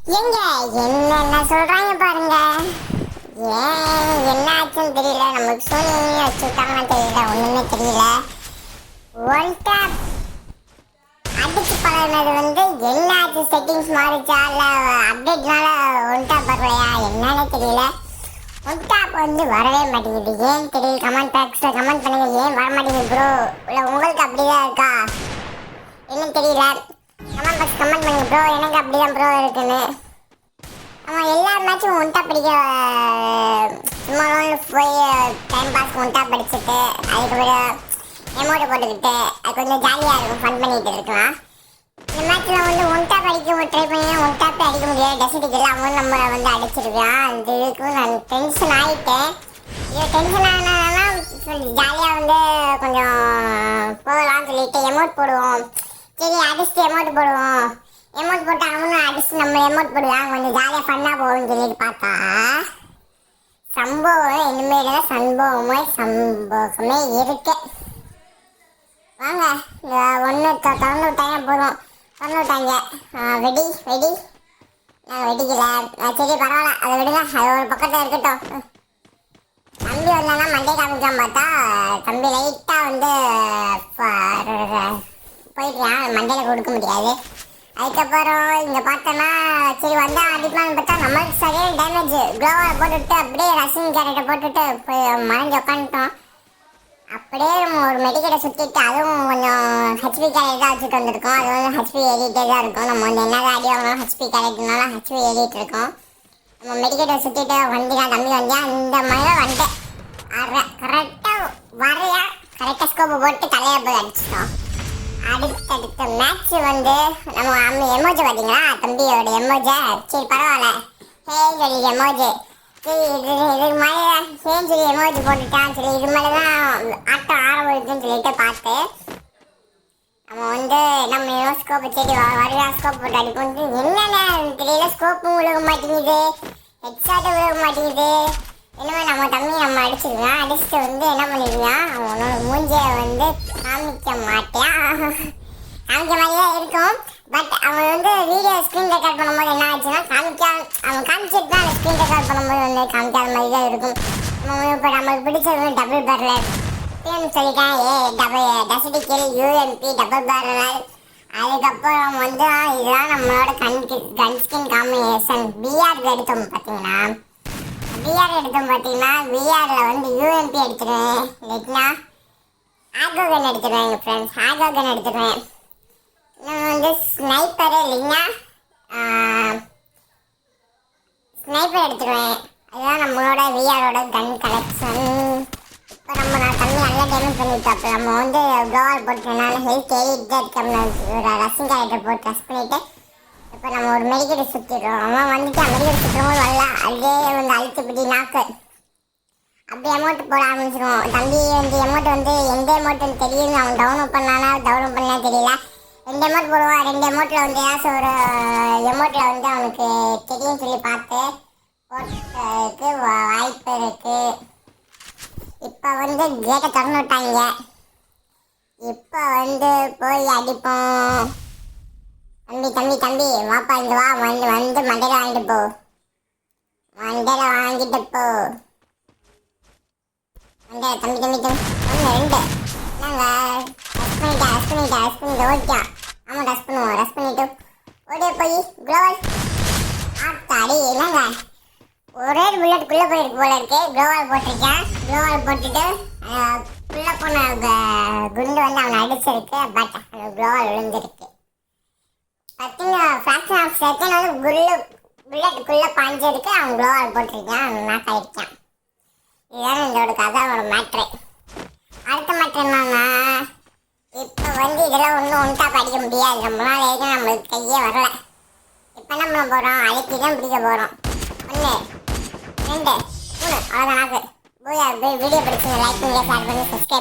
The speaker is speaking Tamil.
எங்க என்னென்ன சொல்றாங்க பாருங்க. ஏன் என்ன ஆச்சுன்னு தெரியல. நமக்கு சோனி வச்சு விட்டாங்கன்னு தெரியல. ஒண்ணுமே தெரியல. ஒன் டேப் அடிச்சு பழகினது என்ன ஆச்சு? செட்டிங்ஸ் மாறிச்சா இல்ல அப்டேட்னால ஒன் டேப் வரலையா என்னன்னு தெரியல. ஒன் டேப் வரவே மாட்டேங்குது. ஏன் தெரியல. கமெண்ட் பாக்ஸ்ல கமெண்ட் பண்ணுங்க. ஏன் வர மாட்டேங்குது ப்ரோ? இல்ல உங்களுக்கு அப்படிதான் இருக்கா என்னன்னு தெரியல. கமெண்ட் பாக்ஸ் கமெண்ட் பண்ணுங்க ப்ரோ. எனக்கு அப்படிதான் ப்ரோ இருக்குன்னு. நம்ம எல்லா மேட்சும் ஒன்ட்டா படிக்க சும்மா போய் டைம் பாஸ் ஒன்ட்டா படிச்சுட்டு அதுக்கப்புறம் எமௌண்ட் போட்டுக்கிட்டு அது கொஞ்சம் ஜாலியாக இருக்கும். ஃபன் பண்ணிட்டு இருக்கலாம். இந்த மேட்ச்சில் ஒன்ட்டா படிக்க ட்ரை பண்ணி ஒன்ட்டாப்பே அடிக்க முடியாது. டெசிட்டிக்கு எல்லாமே நம்ம அடிச்சிருக்கேன். அந்த இதுக்கு நான் டென்ஷன் ஆகிட்டேன். இது டென்ஷன் ஆனானா ஜாலியாக கொஞ்சம் போகலாம்னு சொல்லிட்டு எமௌண்ட் போடுவோம். சரி அடிச்சுட்டு எமௌண்ட் போடுவோம். எமௌண்ட் போட்டு அவனும் அடிச்சு நம்ம எமௌண்ட் போடுவாங்க. கொஞ்சம் ஜாலியாக ஃபன்னாக போகும்னு சொல்லிட்டு பார்த்தா சம்பவம் இனிமேல் தான் சம்பவமே இருக்கு. வாங்க இந்த ஒன்று திறந்து விட்டாங்க போதும். திறந்து விட்டாங்க. வெடி நாங்கள் வெடிக்கல. சரி பரவாயில்ல, அதை விடுங்க. அது ஒரு பக்கத்தில் இருக்கட்டும். தம்பி வந்தானா மண்டே காமிக்காம பார்த்தா தம்பி லைட்டாக போயிட்டான். மண்டையில் கொடுக்க முடியாது. அதுக்கப்புறம் இங்கே பார்த்தோன்னா சரி வந்தால் அடிப்பான்னு பார்த்தா நம்மளுக்கு சரியான டேமேஜ். க்ளோவால் போட்டுவிட்டு அப்படியே ரசிங் கேரட்டை போட்டுவிட்டு மறைஞ்சு உட்காந்துட்டோம். அப்படியே நம்ம ஒரு மெடிக்கெட்டை சுற்றிட்டு அதுவும் கொஞ்சம் ஹெச்பி கேரட் தான் வச்சுட்டு வந்திருக்கோம். அது ஹெச்பி ஏறிட்டே தான் இருக்கும். நம்ம என்னதான் அடி வாங்கினாலும் ஹெச்பி கேரட்னால ஹெச்பி ஏறிட்டு இருக்கோம். நம்ம மெடிக்கெட்டை சுற்றிட்டு வண்டிதான் தம்பி வந்தியா இந்த மாதிரி வந்துட்டேன். கரெக்டாக வரையா கரெக்டாக ஸ்கோப்பை போட்டு தலையை போய் அடிச்சிட்டோம். அடுத்தடுத்த மேட்ச் நம்ம எமோஜி பார்த்தீங்களா? தம்பியோட எமோஜை சரி பரவாயில்ல. சரி எமோஜி சரி இதுக்கு மேலே சரி எமோஜி போட்டுட்டான். சரி இது மேலே தான் ஆட்டம் ஆரம்பிக்குதுன்னு சொல்லிட்டு பார்த்து நம்ம ஸ்கோப்பை சரி வரையா ஸ்கோப் போட்டு அடிப்போம். என்னென்ன தெரியல. ஸ்கோப்பும் விழுக மாட்டேங்குது. ஹெட்ஷாட்டும் விழுக மாட்டேங்குது. என்னமே நம்ம தம்பி நம்ம அடிச்சிருக்கான். அடிச்சுட்டு என்ன பண்ணிருக்கான்? அவனோட மூஞ்சியை காமிக்க மாட்டான். காமிக்க மாதிரிதான் இருக்கும். பட் அவன் வீடியோ ஸ்க்ரீன் ரெக்கார்ட் பண்ணும்போது என்ன ஆச்சுன்னா அவன் காமிச்சிட்டு தான் அந்த ஸ்க்ரீன் ரெக்கார்ட் பண்ணும்போது காமிக்காத மாதிரி தான் இருக்கும். இப்போ நம்மளுக்கு பிடிச்சது டபுள் பேரலர் சொல்லிட்டேன். டெசிட்டி கில் யூஎம்பி டபுள் பேரலர். அதுக்கப்புறம் இதுதான் நம்மளோட கன் ஸ்கின் காம்பினேஷன். பிஆர் எடுத்தோம் பார்த்தீங்கன்னா விஆரில் யூஎம்பி எடுத்துருவேன். இல்லைங்களா ஆகோகன் எடுத்துருவேன். எங்கள் ஃப்ரெண்ட்ஸ் ஆகோகன் எடுத்துருவேன். இன்னும் ஸ்னைப்பரு இல்லைங்களா ஸ்னைப்பர் எடுத்துருவேன். அதுதான் நம்மளோட விஆரோட கன் கலெக்ஷன். இப்போ நான் தம்பி நல்லா டேமேஜ் பண்ணிவிட்டோம். அப்போ நம்ம க்ளோவால் போட்டுனால ஹெல்த் ஏறிட்டு இருக்கோம். ரசிங் கேரக்டர் போட்டு ரஷ் பண்ணிவிட்டு இப்போ நம்ம ஒரு மெடிக்கெட்டை சுற்றிடுறோம். அவன் மெடிக்கெட் சுற்றும்போது வரல. அதே அழுத்துப்பிடி நாக்கு அப்படி அமௌண்ட் போட ஆரம்பிச்சிடுவோம். தம்பி எமௌண்ட் எந்த அமௌண்ட்டுன்னு தெரியும். அவன் டவுன்லோட் பண்ணா தெரியல. 2 அமௌண்ட் போடுவான். 2 அமௌண்ட்டில் ஏதாச்சும் ஒரு எமௌண்ட்டில் அவனுக்கு தெரியும் சொல்லி பார்த்து போட்டதுக்கு வாய்ப்பு இருக்குது. இப்போ கேட்டை திறந்து விட்டாங்க. இப்போ போய் அடிப்போம். தம்பி வாப்பா இங்க வா. மண்டையில வாங்கிட்டு போ. தம்பி 1 2 நாங்கள் ரஷ் பண்ணிட்டு ஓடிக்கா. ஆமாம் ரஷ் பண்ணிட்டு ஓடிய போய் க்ளோவல் ஆத்தாடி என்னங்க ஒரே புல்லட்டுக்குள்ளே போயிருக்கு போல இருக்கு. க்ளோவால் போட்டிருக்கேன். க்ளோவால் போட்டுட்டு உள்ளே போன குண்டு அவனை அடிச்சிருக்கு. பட் அந்த க்ளோவால் விழுந்திருக்கு. பார்த்தீங்கன்னா ஃப்ராக்ஷன் ஆஃப் செகண்ட் புல்லட்டுக்குள்ளே பாஞ்சிருக்கு. அவன் க்ளோவால் போட்டிருக்கான். அவன் நாக் ஆகிடுச்சான். இதுதான் இதோட கதையோட மேட்ரு. அடுத்த மேட்ரு என்னன்னா இப்போ இதெல்லாம் ஒன்றா படிக்க முடியாது. நம்மளால நம்மளுக்கு கையே வரல. இப்போ என்ன பண்ண போகிறோம்? அழைக்கி தான் பிடிக்க போகிறோம். 1 2 3 அவ்வளோதான் நாக்கு. வீடியோ பிடிச்சி லைக் பண்ணி ஷேர் பண்ணி சப்ஸ்கிரைப்